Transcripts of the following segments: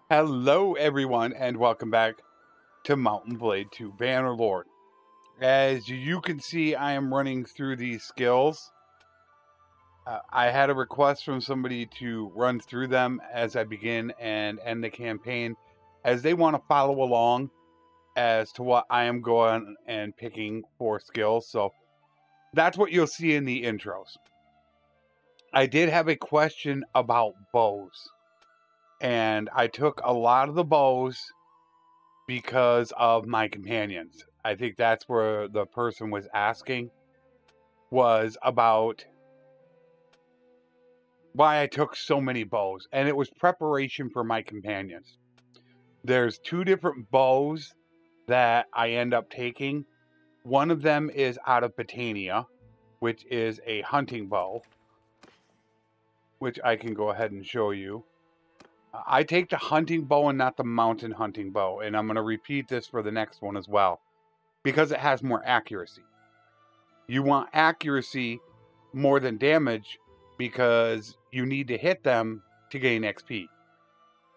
Hello everyone and welcome back to Mountain Blade 2 Bannerlord. As you can see, I am running through these skills. I had a request from somebody to run through them as I begin and end the campaign, as they want to follow along as to what I am going and picking for skills. So that's what you'll see in the intros. I did have a question about bows, and I took a lot of the bows because of my companions. I think that's where the person was asking, was about why I took so many bows, and it was preparation for my companions. There's two different bows that I end up taking. One of them is out of Botania, which is a hunting bow, which I can go ahead and show you. I take the hunting bow and not the mountain hunting bow, and I'm going to repeat this for the next one as well, because it has more accuracy. You want accuracy more than damage because you need to hit them to gain XP.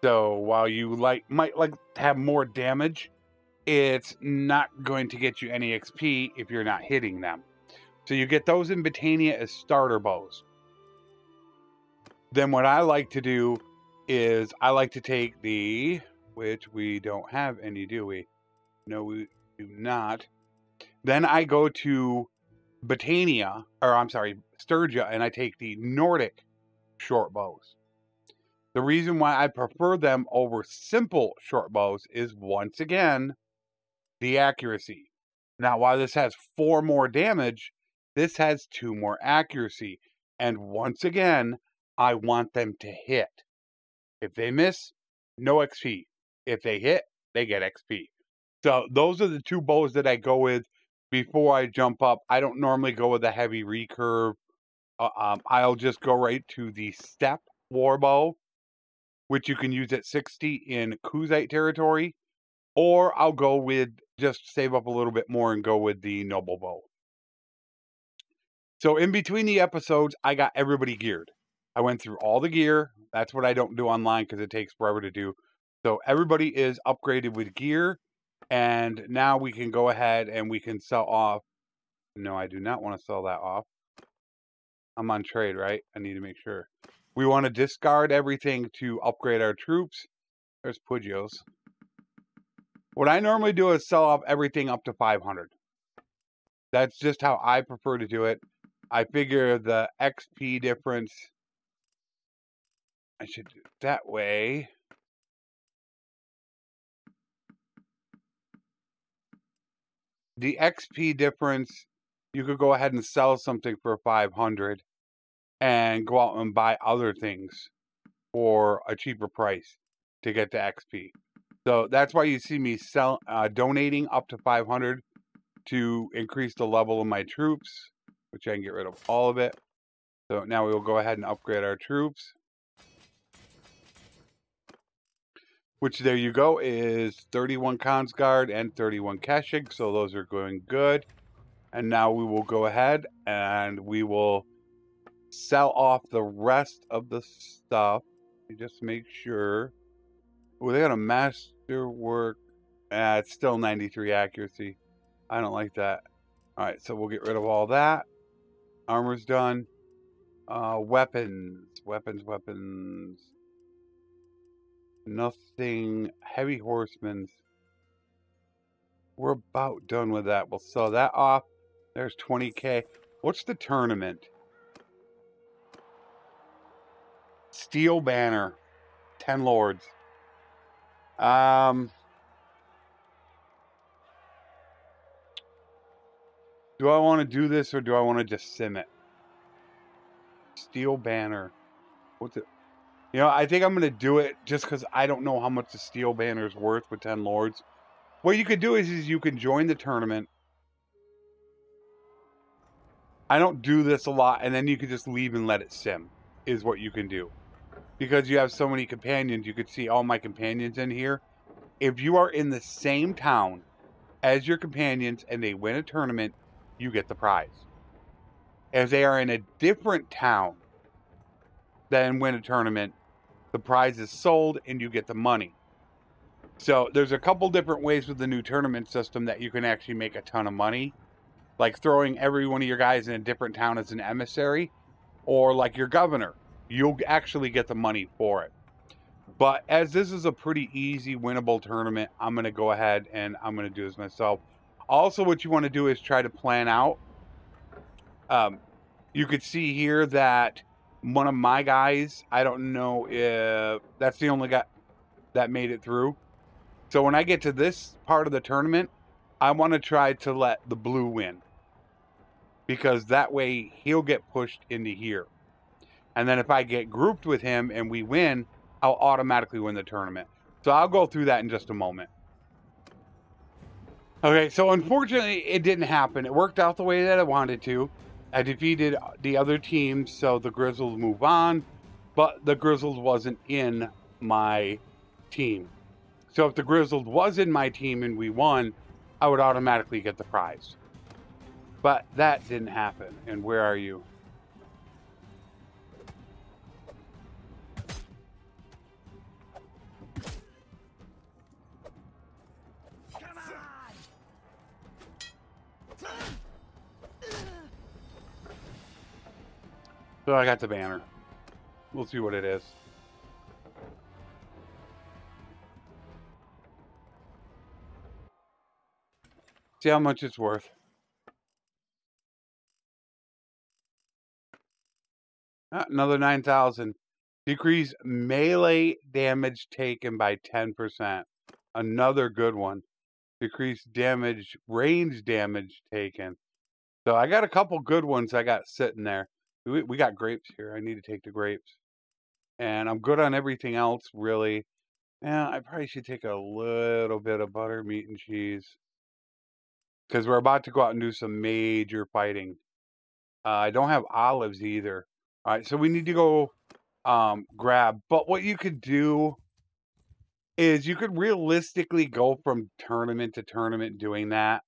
So while you might like to have more damage, it's not going to get you any XP if you're not hitting them. So you get those in Botania as starter bows. Then what I like to do is I like to take the, which we don't have any, do we? No, we do not. Then I go to Botania, or I'm sorry, Sturgia, and I take the Nordic short bows. The reason why I prefer them over simple short bows is, once again, the accuracy. Now, while this has 4 more damage, this has 2 more accuracy. And once again, I want them to hit. If they miss, no XP. If they hit, they get XP. So those are the 2 bows that I go with before I jump up. I don't normally go with a heavy recurve. I'll just go right to the Step Warbow, which you can use at 60 in Kaoses territory. Or I'll go with, just save up a little bit more and go with the Noble Bow. So in between the episodes, I got everybody geared. I went through all the gear. That's what I don't do online because it takes forever to do. So everybody is upgraded with gear. And now we can go ahead and we can sell off. No, I do not want to sell that off. I'm on trade, right? I need to make sure. We want to discard everything to upgrade our troops. There's Pugios. What I normally do is sell off everything up to 500. That's just how I prefer to do it. I figure the XP difference, I should do it that way. The XP difference, you could go ahead and sell something for 500 and go out and buy other things for a cheaper price to get the XP. So that's why you see me donating up to 500 to increase the level of my troops, which I can get rid of all of it. So now we will go ahead and upgrade our troops, which, there you go, is 31 Consguard and 31 Keshig. So those are going good. And now we will go ahead and we will sell off the rest of the stuff. Just make sure. Oh, they got a masterwork. It's still 93 accuracy. I don't like that. All right, so we'll get rid of all that. Armor's done. Weapons. Nothing. Heavy horsemen's. We're about done with that. We'll sell that off. There's 20k. What's the tournament? Steel Banner. 10 Lords. Do I want to do this or do I want to just sim it? Steel Banner. What's it? You know, I think I'm going to do it just because I don't know how much the Steel Banner is worth with 10 Lords. What you could do is you can join the tournament. I don't do this a lot, and then you could just leave and let it sim, is what you can do. Because you have so many companions, you could see all my companions in here. If you are in the same town as your companions and they win a tournament, you get the prize. If they are in a different town than win a tournament, the prize is sold and you get the money. So there's a couple different ways with the new tournament system that you can actually make a ton of money. Like throwing every one of your guys in a different town as an emissary, or like your governor. You'll actually get the money for it. But as this is a pretty easy winnable tournament, I'm going to go ahead and I'm going to do this myself. Also, what you want to do is try to plan out. You could see here that one of my guys, I don't know if that's the only guy that made it through. So when I get to this part of the tournament, I want to try to let the blue win. Because that way he'll get pushed into here. And then if I get grouped with him and we win, I'll automatically win the tournament. So I'll go through that in just a moment. Okay, so unfortunately it didn't happen. It worked out the way that I wanted to. I defeated the other team, so the Grizzled move on. But the Grizzled wasn't in my team. So if the Grizzled was in my team and we won, I would automatically get the prize. But that didn't happen. And where are you? Come on! So I got the banner. We'll see what it is. See how much it's worth. Another 9,000. Decrease melee damage taken by 10%. Another good one. Decrease damage, range damage taken. So I got a couple good ones I got sitting there. We got grapes here. I need to take the grapes. And I'm good on everything else, really. Yeah, I probably should take a little bit of butter, meat, and cheese. Because we're about to go out and do some major fighting. I don't have olives either. All right, so we need to go grab. But what you could do is you could realistically go from tournament to tournament doing that.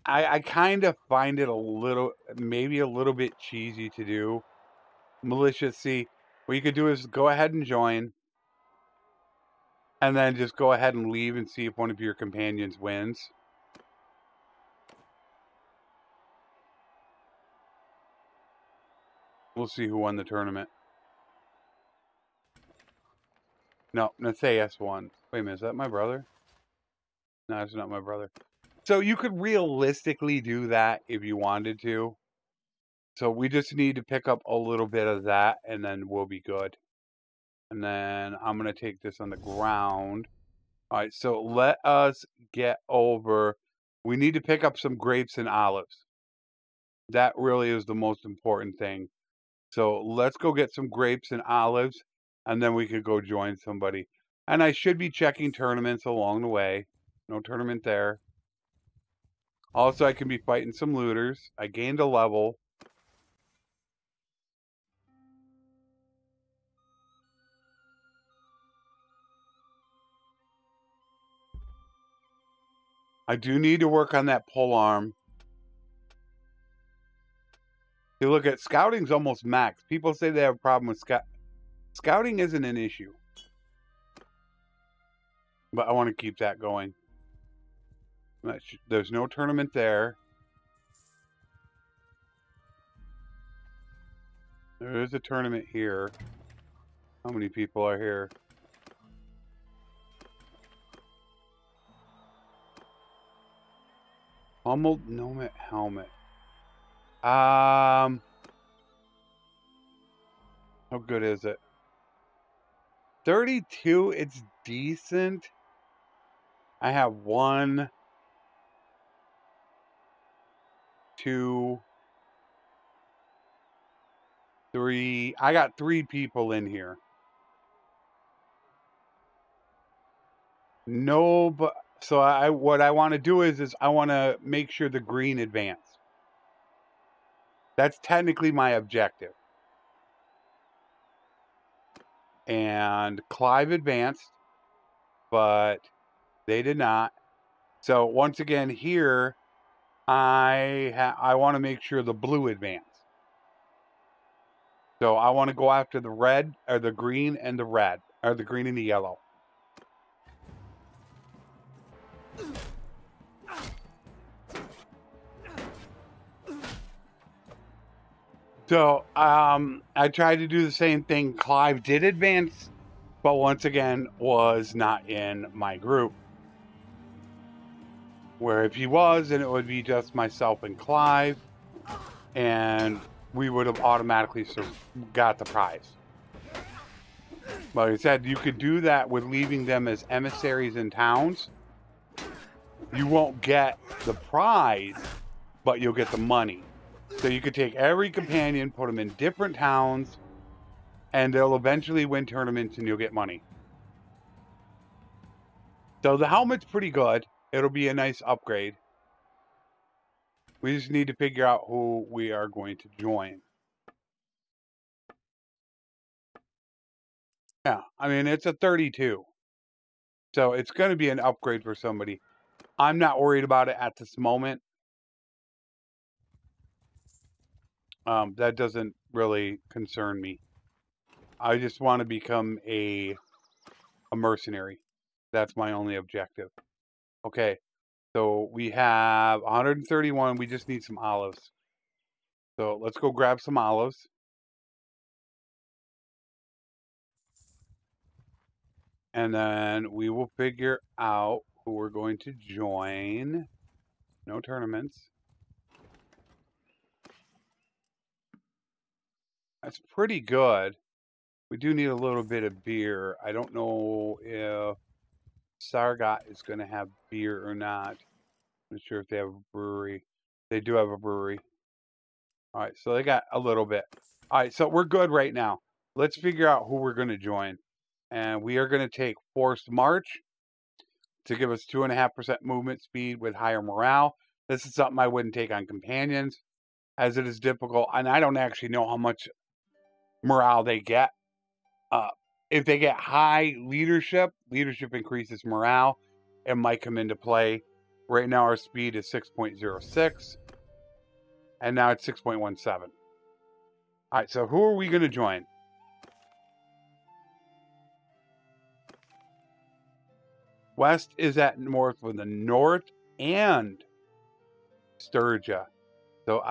I kind of find it maybe a little bit cheesy to do. Malicious. See, what you could do is go ahead and join. And then just go ahead and leave and see if one of your companions wins. We'll see who won the tournament. No, Natheus won. Wait a minute, is that my brother? No, it's not my brother. So you could realistically do that if you wanted to. So we just need to pick up a little bit of that and then we'll be good. And then I'm going to take this on the ground. All right, so let us get over. We need to pick up some grapes and olives. That really is the most important thing. So let's go get some grapes and olives, and then we could go join somebody. And I should be checking tournaments along the way. No tournament there. Also, I can be fighting some looters. I gained a level. I do need to work on that pole arm. You look at scouting's almost max. People say they have a problem with scouting isn't an issue. But I want to keep that going. There's no tournament there. There is a tournament here. How many people are here? Humbled Nomad helmet. How good is it? 32, it's decent. I have 1, 2, 3. I got 3 people in here. No, but so what I want to do is I want to make sure the green advance. That's technically my objective. And Clive advanced, but they did not. So once again here, I want to make sure the blue advance. So I want to go after the red, or the green and the red, or the green and the yellow. So I tried to do the same thing. Clive did advance, but once again was not in my group. Where if he was, then it would be just myself and Clive, and we would have automatically got the prize. But like I said, you could do that with leaving them as emissaries in towns. You won't get the prize, but you'll get the money. So you could take every companion, put them in different towns, and they'll eventually win tournaments and you'll get money. So the helmet's pretty good. It'll be a nice upgrade. We just need to figure out who we are going to join. Yeah, I mean, it's a 32. So it's going to be an upgrade for somebody. I'm not worried about it at this moment. That doesn't really concern me. I just want to become a mercenary. That's my only objective. Okay, so we have 131. We just need some olives. So let's go grab some olives. And then we will figure out who we're going to join. No tournaments. That's pretty good. We do need a little bit of beer. I don't know if Sargot is going to have beer or not. I'm not sure if they have a brewery. They do have a brewery. All right, so they got a little bit. All right, so we're good right now. Let's figure out who we're going to join. And we are going to take Forced March to give us 2.5% movement speed with higher morale. This is something I wouldn't take on companions, as it is difficult. And I don't actually know how much morale they get. If they get high leadership, leadership increases morale. It might come into play. Right now our speed is 6.06. And now it's 6.17. All right, so who are we going to join? West is at north with the north and Sturgia. So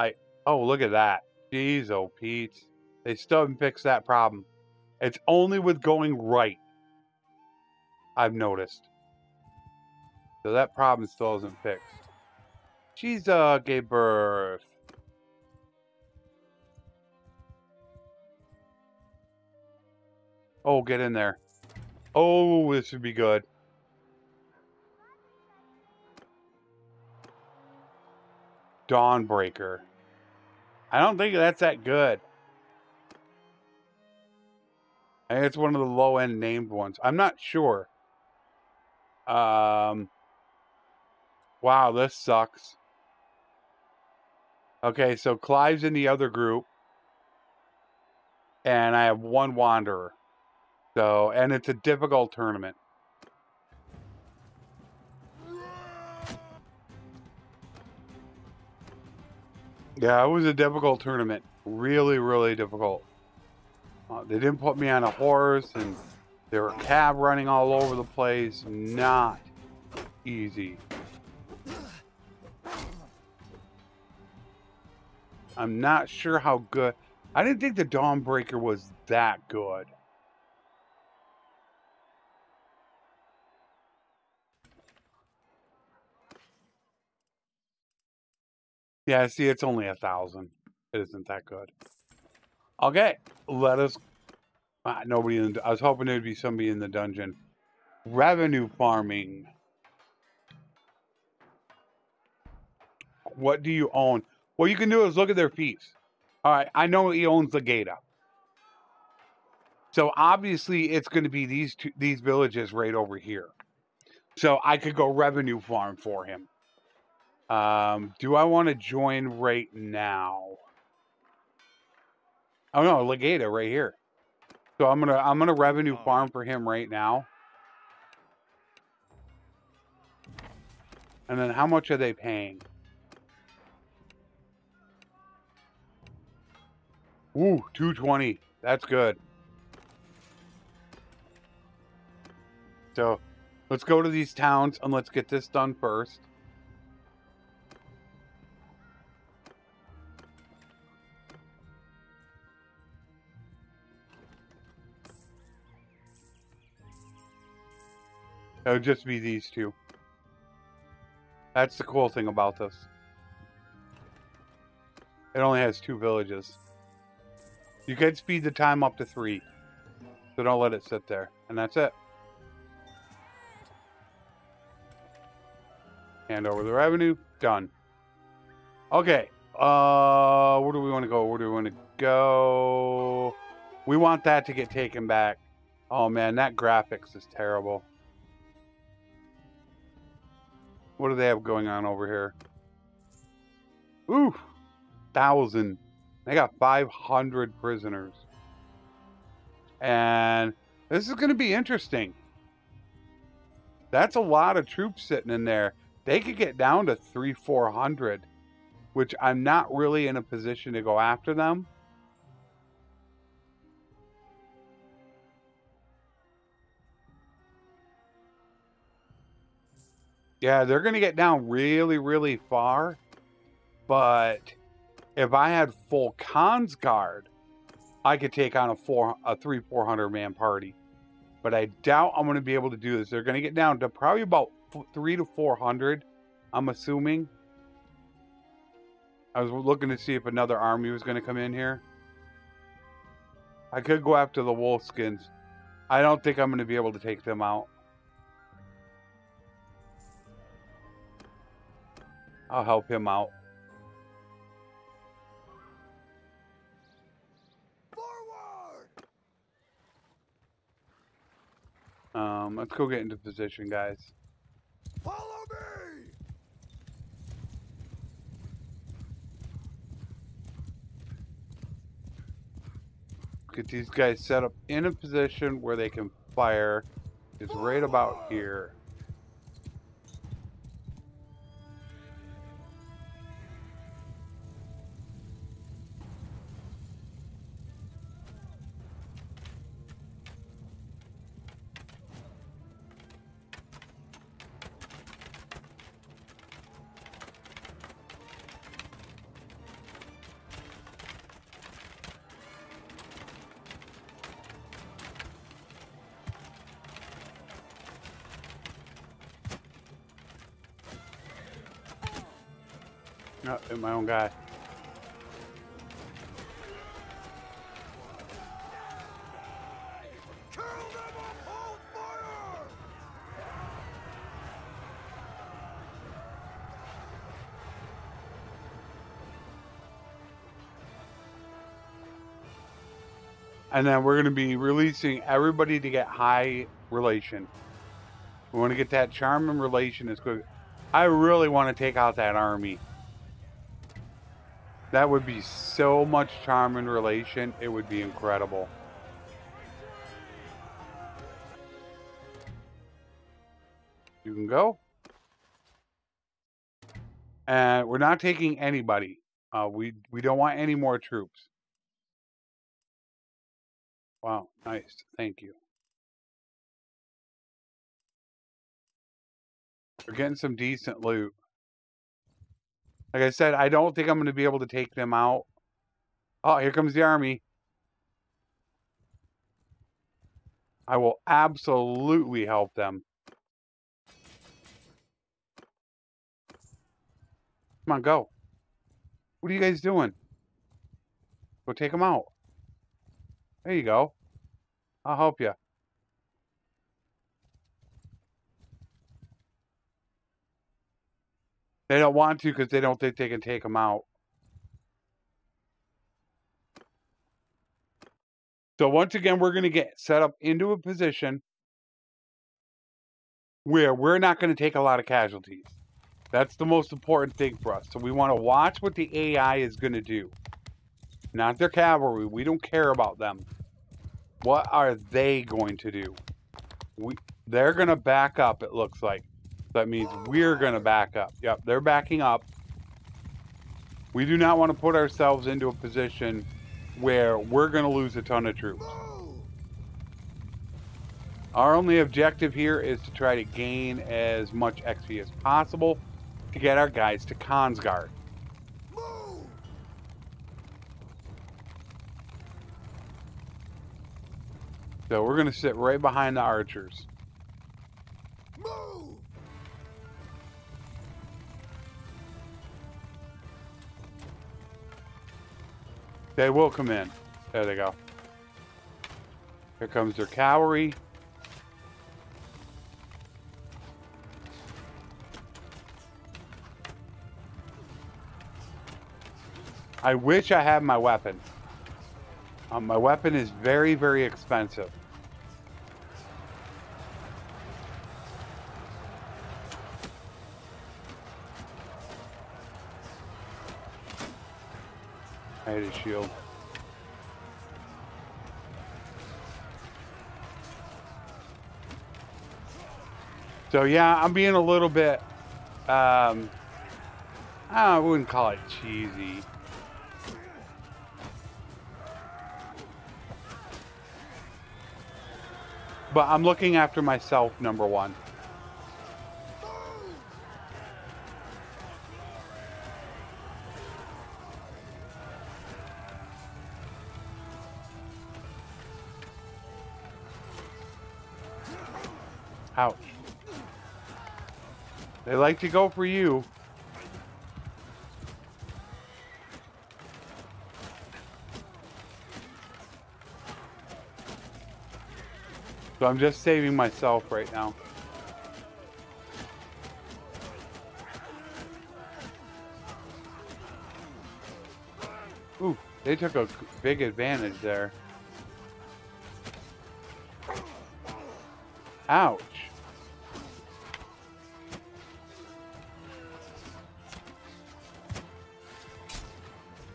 oh, look at that. Jeez, oh, Pete. They still haven't fixed that problem. It's only with going right, I've noticed. So that problem still isn't fixed. She's gave birth. Oh, get in there. Oh, this would be good. Dawnbreaker. I don't think that's that good. I think it's one of the low-end named ones. I'm not sure. Wow, this sucks. Okay, so Clive's in the other group. And I have one Wanderer. So, and it's a difficult tournament. Yeah, it was a difficult tournament. Really, really difficult. They didn't put me on a horse, and there were cab running all over the place. Not easy. I'm not sure how good. I didn't think the Dawnbreaker was that good. Yeah, see, it's only 1,000. It isn't that good. Okay, let us. Nobody in. I was hoping there'd be somebody in the dungeon. Revenue farming. What do you own? What you can do is look at their fees. All right, I know he owns the Gata. So obviously it's going to be these villages right over here. So I could go revenue farm for him. Do I want to join right now? Oh no, Legata right here. So I'm gonna revenue farm for him right now. And then how much are they paying? Ooh, 220. That's good. So, let's go to these towns and let's get this done first. It would just be these two. That's the cool thing about this. It only has 2 villages. You can speed the time up to 3. So don't let it sit there. And that's it. Hand over the revenue. Done. Okay. Where do we want to go? Where do we want to go? We want that to get taken back. Oh man, that graphics is terrible. What do they have going on over here? Ooh, 1,000. They got 500 prisoners. And this is going to be interesting. That's a lot of troops sitting in there. They could get down to 300-400, which I'm not really in a position to go after them. Yeah, they're going to get down really, really far. But if I had full Khan's Guard, I could take on a 300-400 man party. But I doubt I'm going to be able to do this. They're going to get down to probably about 300 to 400, I'm assuming. I was looking to see if another army was going to come in here. I could go after the Wolfskins. I don't think I'm going to be able to take them out. I'll help him out. Let's go get into position, guys. Follow me. Get these guys set up in a position where they can fire. It's right about here. Oh, hit my own guy. Kill them or hold fire. And then we're going to be releasing everybody to get high relation. We want to get that charm and relation as quick. I really want to take out that army. That would be so much charm and relation. It would be incredible. You can go. And we're not taking anybody. We don't want any more troops. Wow, nice. Thank you. We're getting some decent loot. Like I said, I don't think I'm going to be able to take them out. Oh, here comes the army. I will absolutely help them. Come on, go. What are you guys doing? Go take them out. There you go. I'll help you. They don't want to because they don't think they can take them out. So once again, we're going to get set up into a position where we're not going to take a lot of casualties. That's the most important thing for us. So we want to watch what the AI is going to do. Not their cavalry. We don't care about them. What are they going to do? They're going to back up, it looks like. That means we're going to back up. Yep, they're backing up. We do not want to put ourselves into a position where we're going to lose a ton of troops. Move! Our only objective here is to try to gain as much XP as possible to get our guys to Consguard. Move! So we're going to sit right behind the archers. Move! They will come in. There they go. Here comes their cavalry. I wish I had my weapon. My weapon is very, very expensive. I hate his shield. So yeah, I'm being a little bit, I wouldn't call it cheesy. But I'm looking after myself, number one. Ouch. They like to go for you. So I'm just saving myself right now. Ooh, they took a big advantage there. Ouch.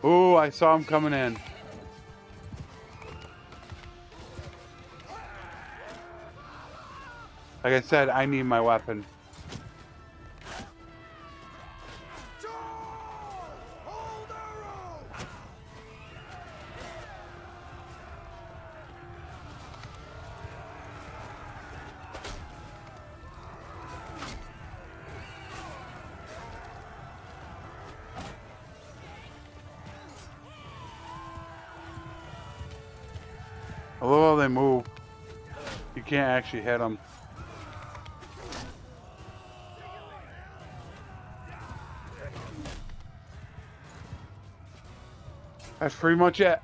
Ooh, I saw him coming in. Like I said, I need my weapon. Hold arrow! Although they move, you can't actually hit them. That's pretty much it.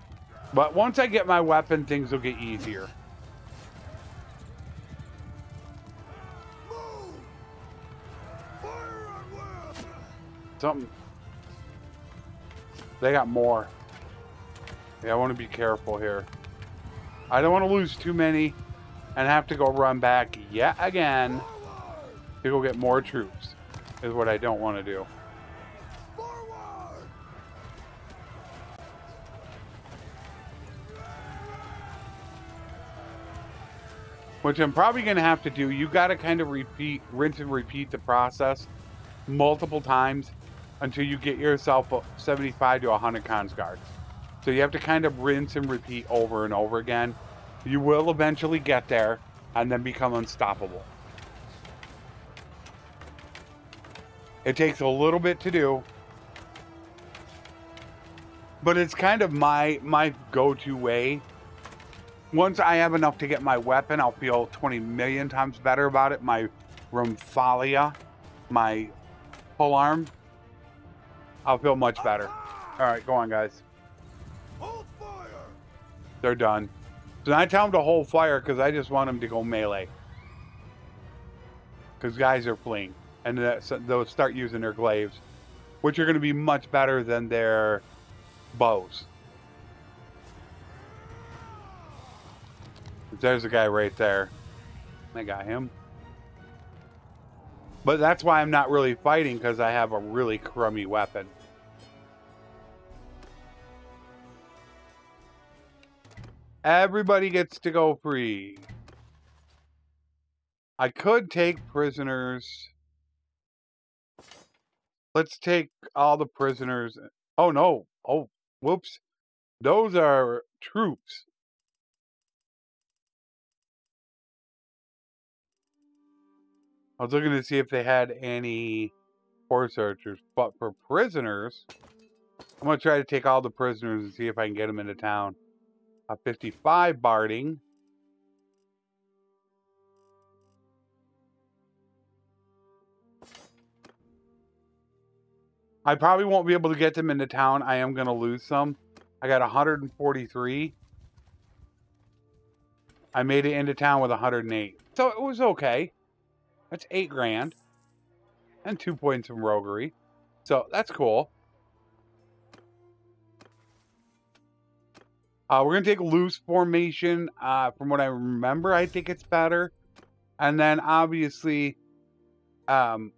But once I get my weapon, things will get easier. Move! Fire on left! Something. They got more. Yeah, I want to be careful here. I don't want to lose too many and have to go run back yet again to go get more troops. Is what I don't want to do. Forward! Which I'm probably going to have to do. You got to kind of rinse and repeat the process multiple times until you get yourself 75 to 100 Consguards. So you have to kind of rinse and repeat over and over again. You will eventually get there and then become unstoppable. It takes a little bit to do, but it's kind of my go-to way. Once I have enough to get my weapon, I'll feel 20 million times better about it. My Rumphalia, my polearm, I'll feel much better. All right, go on, guys. Hold fire! They're done. So I tell them to hold fire because I just want them to go melee. Because guys are fleeing. And they'll start using their glaives, which are going to be much better than their bows. There's a guy right there. I got him. But that's why I'm not really fighting, because I have a really crummy weapon. Everybody gets to go free. I could take prisoners. Let's take all the prisoners. Oh, no. Oh, whoops. Those are troops. I was looking to see if they had any horse archers, but for prisoners, I'm going to try to take all the prisoners and see if I can get them into town. 55 barding. I probably won't be able to get them into town. I am going to lose some. I got 143. I made it into town with 108. So it was okay. That's 8 grand. And 2 points from roguery. So that's cool. We're going to take loose formation. From what I remember, I think it's better. And then obviously, I'm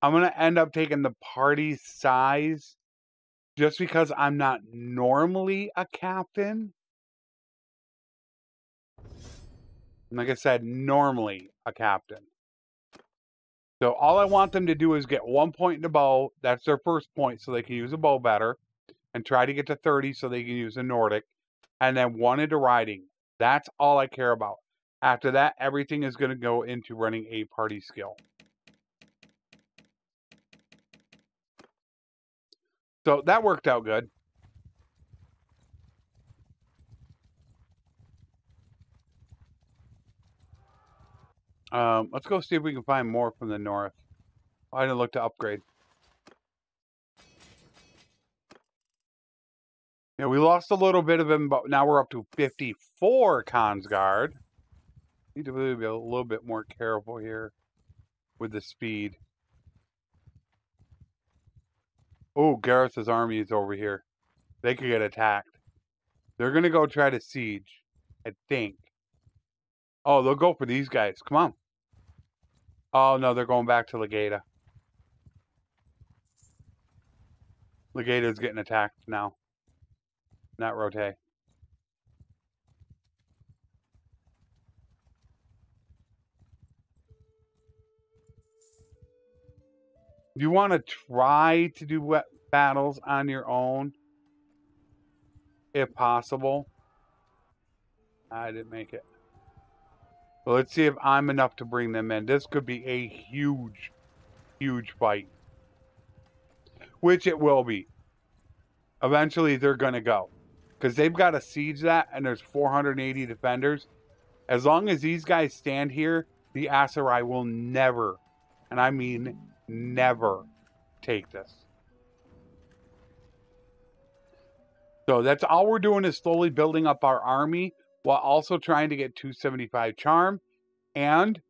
going to end up taking the party size just because I'm not normally a captain. Like I said, normally a captain. So all I want them to do is get 1 point in the bow. That's their first point, so they can use a bow better. And try to get to 30 so they can use a Nordic. And then 1 into riding. That's all I care about. After that, everything is going to go into running a party skill. So that worked out good. Let's go see if we can find more from the north. I didn't look to upgrade. Yeah, we lost a little bit of him, but now we're up to 54 Consguard. Need to really be a little bit more careful here with the speed. Oh, Garrisons' army is over here. They could get attacked. They're going to go try to siege, I think. Oh, they'll go for these guys. Come on. Oh, no, they're going back to Legata. Legata's getting attacked now. Not Rote. You want to try to do battles on your own, if possible. I didn't make it. Well, let's see if I'm enough to bring them in. This could be a huge, huge fight. Which it will be. Eventually, they're going to go. Because they've got to siege that, and there's 480 defenders. As long as these guys stand here, the Aserai will never, and I mean never, take this. So that's all we're doing is slowly building up our army while also trying to get 275 charm and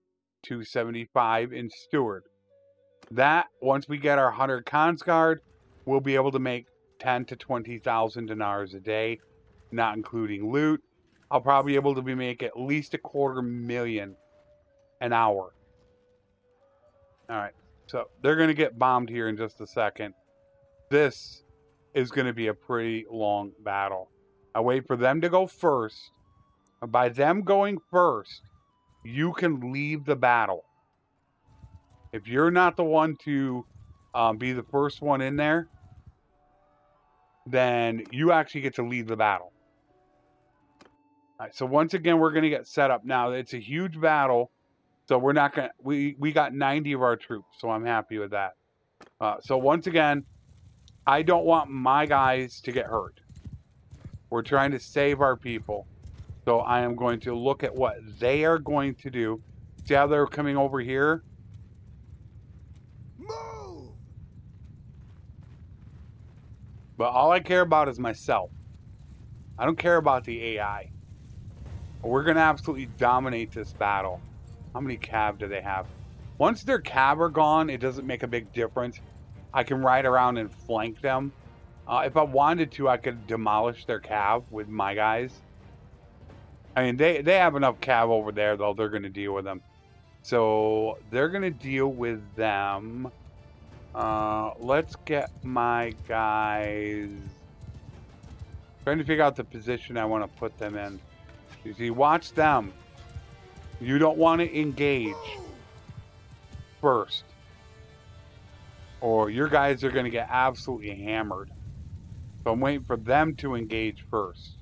275 in steward. That, once we get our 100 Consguard, we'll be able to make 10 to 20,000 dinars a day, not including loot. I'll probably be able to make at least $250,000 an hour. Alright, so they're going to get bombed here in just a second. This is going to be a pretty long battle. I wait for them to go first. And by them going first, you can leave the battle. If you're not the one to be the first one in there, then you actually get to leave the battle. All right, so once again, we're going to get set up. Now, it's a huge battle, so we're not going to... We got 90 of our troops, so I'm happy with that. So once again, I don't want my guys to get hurt. We're trying to save our people. So I am going to look at what they are going to do. See how they're coming over here? Move! But all I care about is myself. I don't care about the AI. We're going to absolutely dominate this battle. How many cav do they have? Once their cav are gone, it doesn't make a big difference. I can ride around and flank them. If I wanted to, I could demolish their cav with my guys. I mean, they have enough cav over there, though. They're going to deal with them. So, they're going to deal with them. Let's get my guys... Trying to figure out the position I want to put them in. You see, watch them. You don't want to engage first, or your guys are going to get absolutely hammered. So I'm waiting for them to engage first,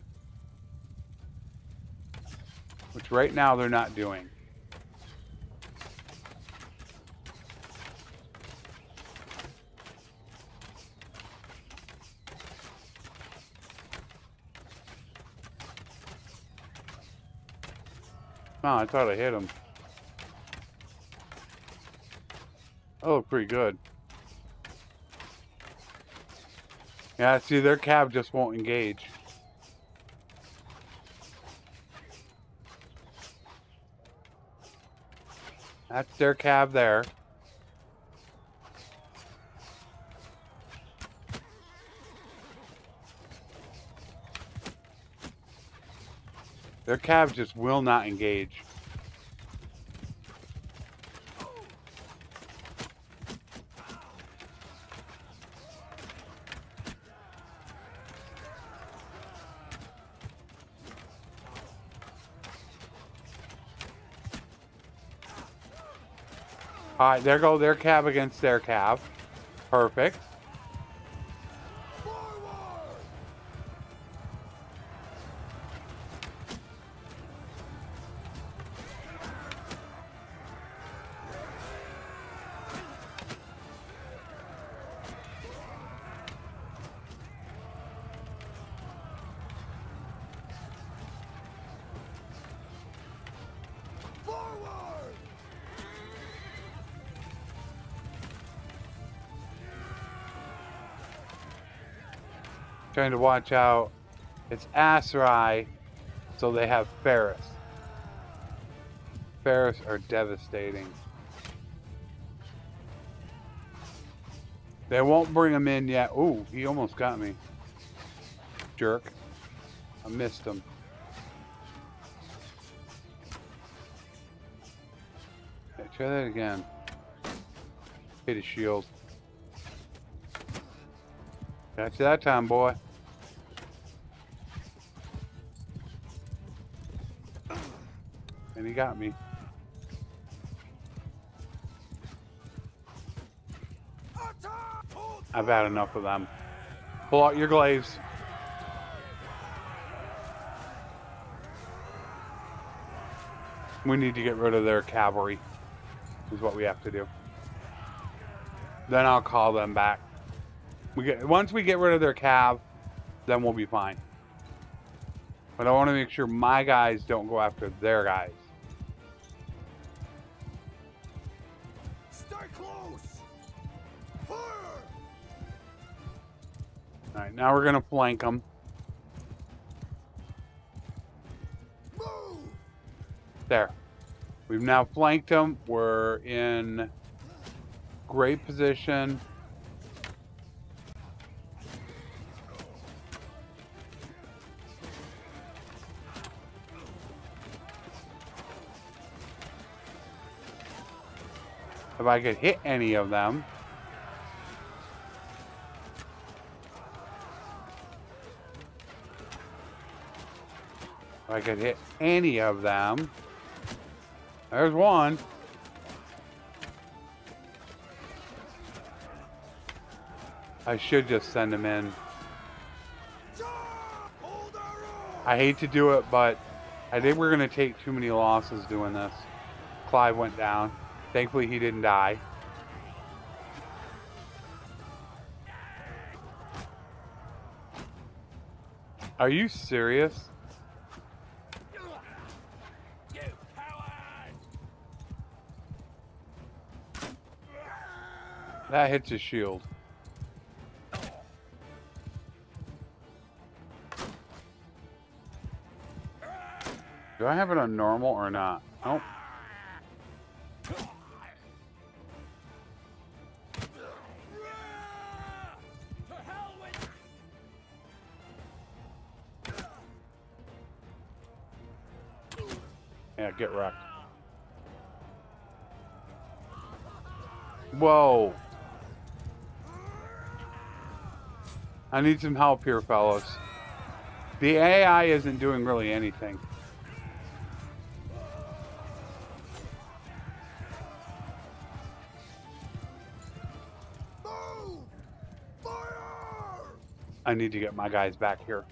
which right now they're not doing. Oh, I thought I hit him. That looked pretty good. Yeah, see, their cab just won't engage. That's their cab there. Their cab just will not engage. Alright, there go their cab against their cab. Perfect. Trying to watch out. It's Asrai, so they have Ferris. Ferris are devastating. They won't bring him in yet. Ooh, he almost got me. Jerk. I missed him. Okay, try that again. Hit his shield. Got you that time, boy. And he got me. I've had enough of them. Pull out your glaives. We need to get rid of their cavalry, is what we have to do. Then I'll call them back. Once we get rid of their cav, then we'll be fine. But I want to make sure my guys don't go after their guys. Stay close. Fire. All right, now we're gonna flank them. Move. There. We've now flanked them. We're in great position. If I could hit any of them. If I could hit any of them. There's one. I should just send him in. I hate to do it, but I think we're going to take too many losses doing this. Clive went down. Thankfully, he didn't die. Are you serious? That hits his shield. Do I have it on normal or not? Oh. Yeah, get wrecked. Whoa. I need some help here, fellas. The AI isn't doing really anything. I need to get my guys back here.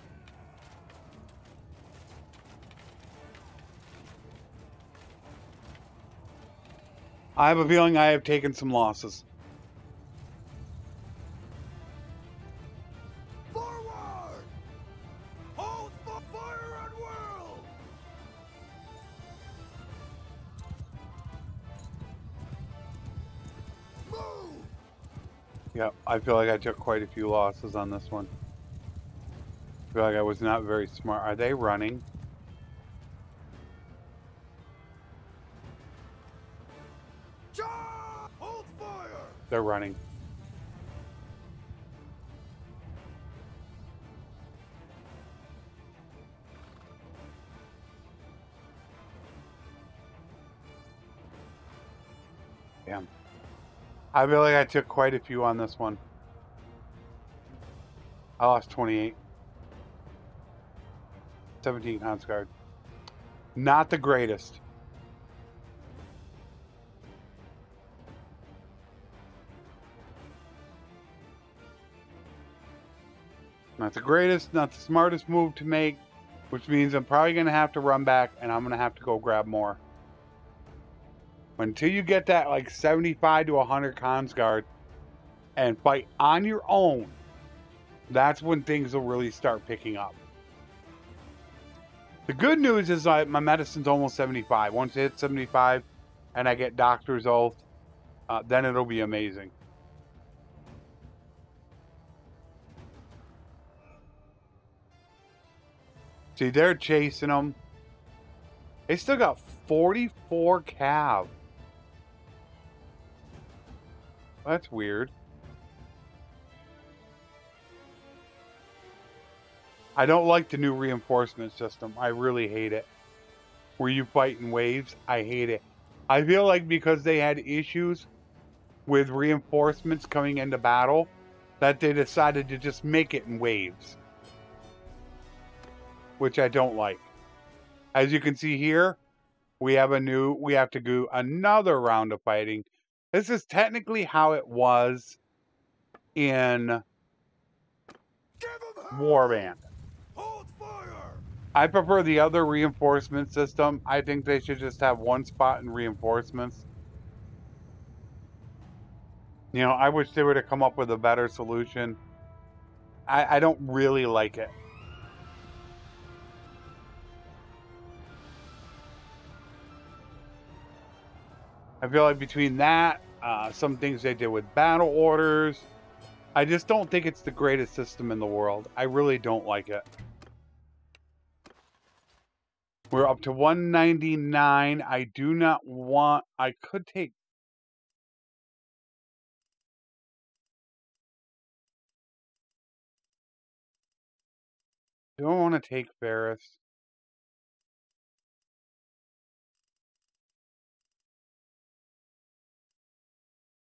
I have a feeling I have taken some losses. Forward! Hold for fire at will! Move! Yep, I feel like I took quite a few losses on this one. I feel like I was not very smart. Are they running? Charge! Hold fire! They're running. Damn. I feel like I took quite a few on this one. I lost 28. 17 Hounds Guard. Not the greatest. Not the greatest, not the smartest move to make, which means I'm probably going to have to run back and I'm going to have to go grab more. Until you get that like 75 to 100 Cons Guard and fight on your own, that's when things will really start picking up. The good news is my medicine's almost 75. Once it hits 75 and I get Doctor's Oath, then it'll be amazing. See, they're chasing them. They still got 44 cav. That's weird. I don't like the new reinforcement system. I really hate it. Where you fight in waves, I hate it. I feel like because they had issues with reinforcements coming into battle, that they decided to just make it in waves. Which I don't like. As you can see here, we have to do another round of fighting. This is technically how it was in Warband. Hold fire! I prefer the other reinforcement system. I think they should just have one spot in reinforcements. You know, I wish they would have come up with a better solution. I don't really like it. I feel like between that, some things they did with battle orders, I just don't think it's the greatest system in the world. I really don't like it. We're up to 199. I do not want... I could take... Do I want to take Ferris?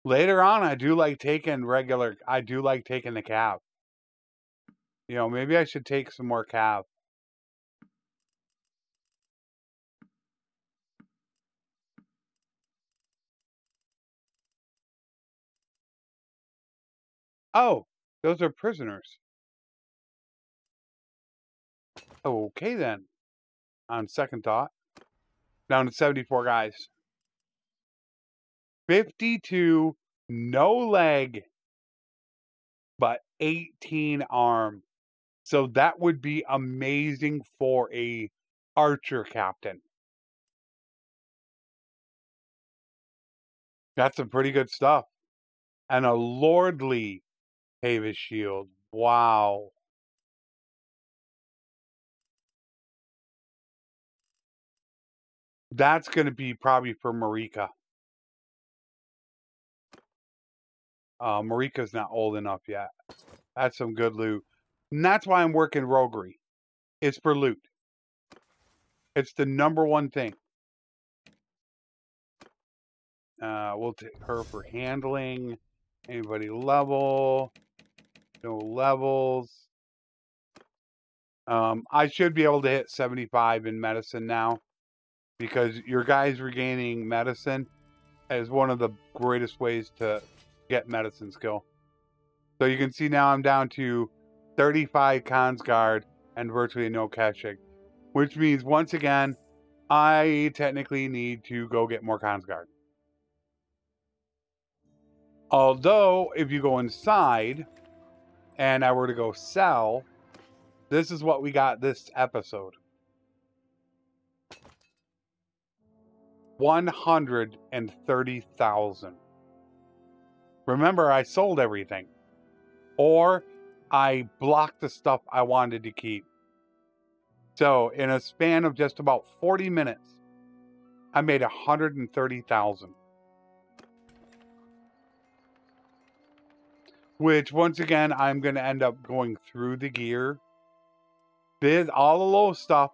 Later on, I do like taking regular... I do like taking the cav. You know, maybe I should take some more cav. Oh, those are prisoners. Okay, then. On second thought. Down to 74 guys. 52, no leg, but 18 arm. So that would be amazing for a archer captain. That's some pretty good stuff. And a lordly Havis shield. Wow. That's going to be probably for Marika. Marika's not old enough yet. That's some good loot. And that's why I'm working roguery. It's for loot. It's the #1 thing. We'll take her for handling. Anybody level? No levels. I should be able to hit 75 in medicine now. Because your guys regaining medicine is one of the greatest ways to get medicine skill. So you can see now I'm down to 35 cons guard, and virtually no caching. Which means, once again, I technically need to go get more cons guard. Although, if you go inside, and I were to go sell, this is what we got this episode. 130,000. Remember, I sold everything. Or I blocked the stuff I wanted to keep. So, in a span of just about 40 minutes, I made 130,000. Which, once again, I'm going to end up going through the gear. There's all the low stuff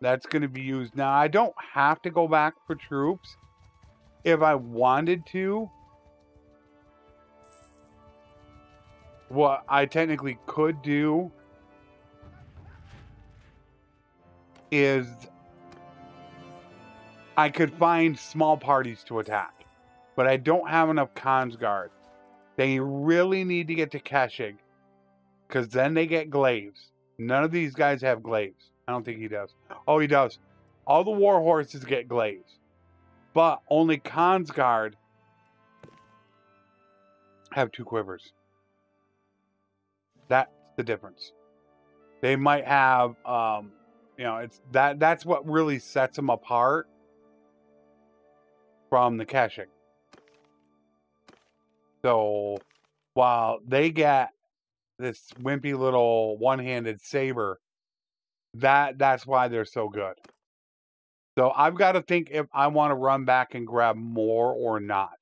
that's going to be used. Now, I don't have to go back for troops. If I wanted to, what I technically could do is I could find small parties to attack. But I don't have enough cons guard. They really need to get to Keshig, because then they get glaives. None of these guys have glaives. I don't think he does. Oh, he does. All the war horses get glaives. But only cons guard have 2 quivers. That's the difference. They might have, it's that's what really sets them apart from the Keshig. So, while they get this wimpy little one-handed saber, that's why they're so good. So, I've got to think if I want to run back and grab more or not.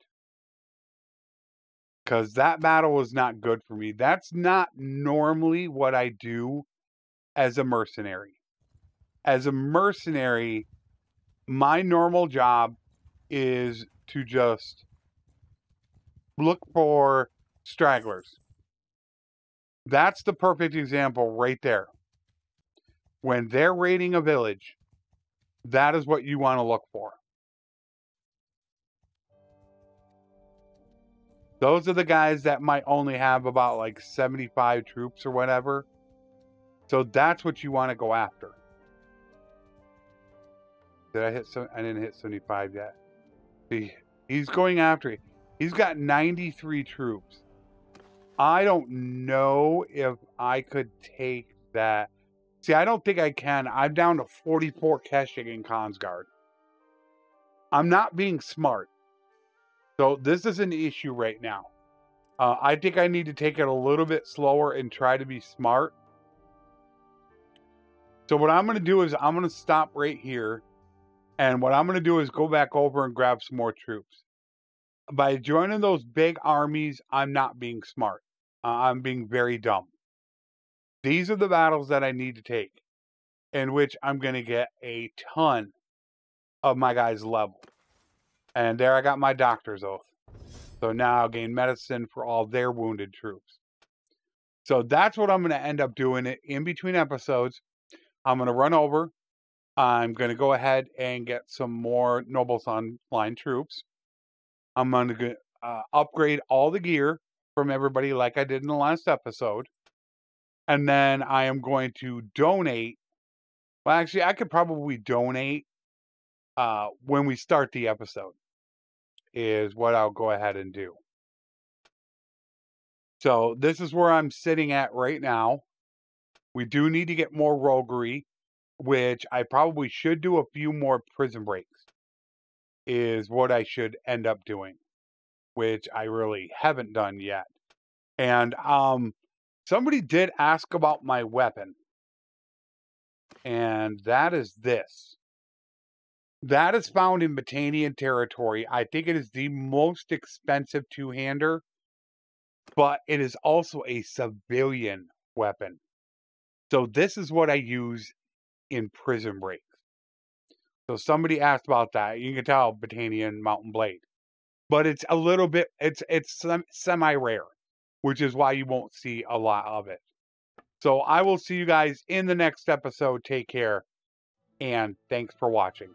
Because that battle was not good for me. That's not normally what I do as a mercenary. As a mercenary, my normal job is to just look for stragglers. That's the perfect example right there. When they're raiding a village, that is what you want to look for. Those are the guys that might only have about like 75 troops or whatever. So that's what you want to go after. Did I hit some? I didn't hit 75 yet. See, he's going after it. He's got 93 troops. I don't know if I could take that. See, I don't think I can. I'm down to 44 Keshig in cons guard. I'm not being smart. So this is an issue right now. I think I need to take it a little bit slower and try to be smart. So what I'm going to do is I'm going to stop right here. And what I'm going to do is go back over and grab some more troops. By joining those big armies, I'm not being smart. I'm being very dumb. These are the battles that I need to take, in which I'm going to get a ton of my guys level. And there I got my doctor's oath. So now I'll gain medicine for all their wounded troops. So that's what I'm going to end up doing in between episodes. I'm going to run over. I'm going to go ahead and get some more Nobles Online troops. I'm going to upgrade all the gear from everybody like I did in the last episode. And then I am going to donate. Well, actually, I could probably donate when we start the episode, is what I'll go ahead and do. So this is where I'm sitting at right now. We do need to get more roguery, which I probably should do a few more prison breaks, is what I should end up doing, which I really haven't done yet. And somebody did ask about my weapon, and that is this. That is found in Battanian territory. I think it is the most expensive two-hander, but it is also a civilian weapon. So this is what I use in prison breaks. So somebody asked about that. You can tell Battanian Mountain Blade. But it's a little bit, it's semi-rare, which is why you won't see a lot of it. So I will see you guys in the next episode. Take care, and thanks for watching.